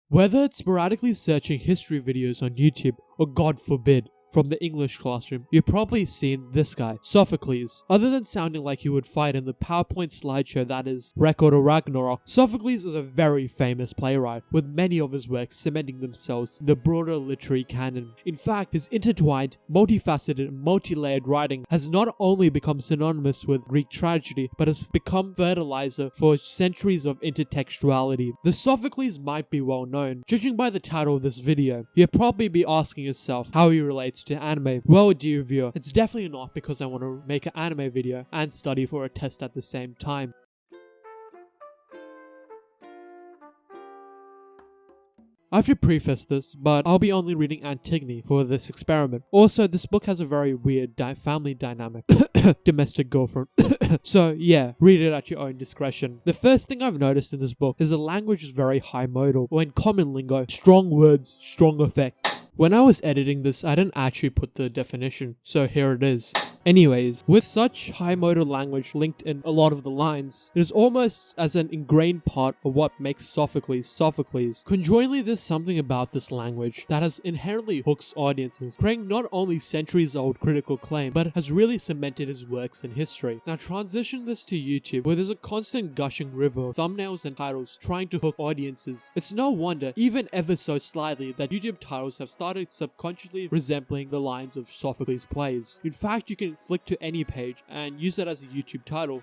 Whether it's sporadically searching history videos on YouTube or, God forbid, from the English classroom, you've probably seen this guy, Sophocles. Other than sounding like he would fight in the PowerPoint slideshow that is Record of Ragnarok, Sophocles is a very famous playwright, with many of his works cementing themselves in the broader literary canon. In fact, his intertwined, multifaceted, multi-layered writing has not only become synonymous with Greek tragedy, but has become fertilizer for centuries of intertextuality. The Sophocles might be well known. Judging by the title of this video, you'll probably be asking yourself how he relates to anime. Well, dear viewer, it's definitely not because I want to make an anime video and study for a test at the same time. I have to preface this, but I'll be only reading Antigone for this experiment. Also, this book has a very weird family dynamic. Domestic girlfriend. So yeah, read it at your own discretion. The first thing I've noticed in this book is the language is very high modal, or in common lingo, strong words, strong effect. When I was editing this, I didn't actually put the definition, so here it is. Anyways, with such high modal language linked in a lot of the lines, it is almost as an ingrained part of what makes Sophocles Sophocles. Conjointly, there's something about this language that has inherently hooks audiences, creating not only centuries-old critical acclaim, but has really cemented his works in history. Now transition this to YouTube, where there's a constant gushing river of thumbnails and titles trying to hook audiences. It's no wonder, even ever so slightly, that YouTube titles have started subconsciously resembling the lines of Sophocles' plays. In fact, you can flick to any page and use that as a YouTube title.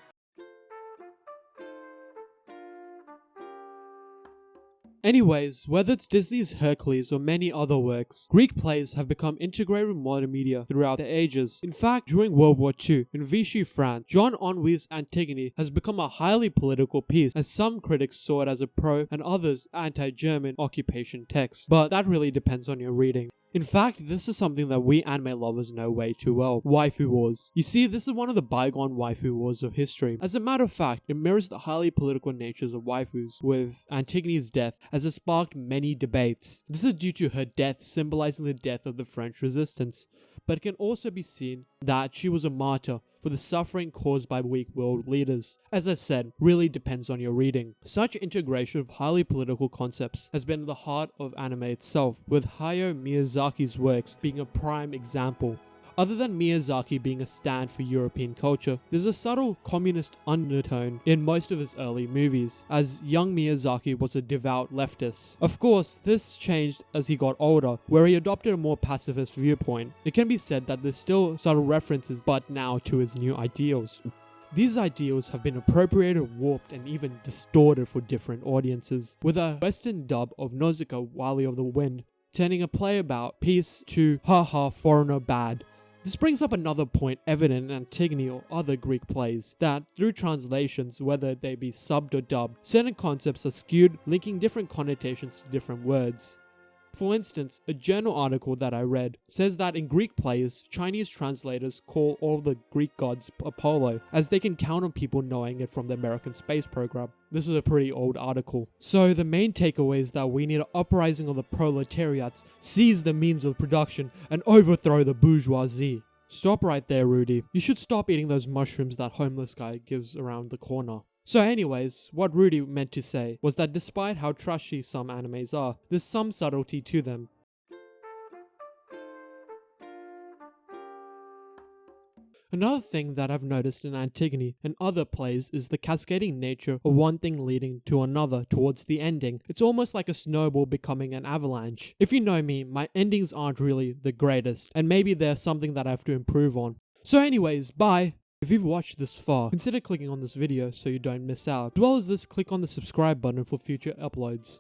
Anyways, whether it's Disney's Hercules or many other works, Greek plays have become integrated with modern media throughout the ages. In fact, during World War II, in Vichy France, Jean Anouilh's Antigone has become a highly political piece, as some critics saw it as a pro and others anti-German occupation text. But that really depends on your reading. In fact, this is something that we anime lovers know way too well. Waifu wars. You see, this is one of the bygone waifu wars of history. As a matter of fact, it mirrors the highly political natures of waifus, with Antigone's death as it sparked many debates. This is due to her death symbolizing the death of the French resistance, but it can also be seen that she was a martyr for the suffering caused by weak world leaders. As I said, really depends on your reading. Such integration of highly political concepts has been at the heart of anime itself, with Hayao Miyazaki's works being a prime example. Other than Miyazaki being a stand for European culture, there's a subtle communist undertone in most of his early movies, as young Miyazaki was a devout leftist. Of course, this changed as he got older, where he adopted a more pacifist viewpoint. It can be said that there's still subtle references, but now to his new ideals. These ideals have been appropriated, warped, and even distorted for different audiences, with a western dub of Nausicaa Wily of the Wind turning a play about peace to haha foreigner bad. This brings up another point evident in Antigone or other Greek plays, that through translations, whether they be subbed or dubbed, certain concepts are skewed, linking different connotations to different words. For instance, a journal article that I read says that in Greek plays, Chinese translators call all the Greek gods Apollo, as they can count on people knowing it from the American space program. This is a pretty old article. So the main takeaway is that we need an uprising of the proletariats, seize the means of production, and overthrow the bourgeoisie. Stop right there, Rudy. You should stop eating those mushrooms that homeless guy gives around the corner. So anyways, what Rudy meant to say was that despite how trashy some animes are, there's some subtlety to them. Another thing that I've noticed in Antigone and other plays is the cascading nature of one thing leading to another towards the ending. It's almost like a snowball becoming an avalanche. If you know me, my endings aren't really the greatest, and maybe there's something that I have to improve on. So anyways, bye! If you've watched this far, consider clicking on this video so you don't miss out. As well as this, click on the subscribe button for future uploads.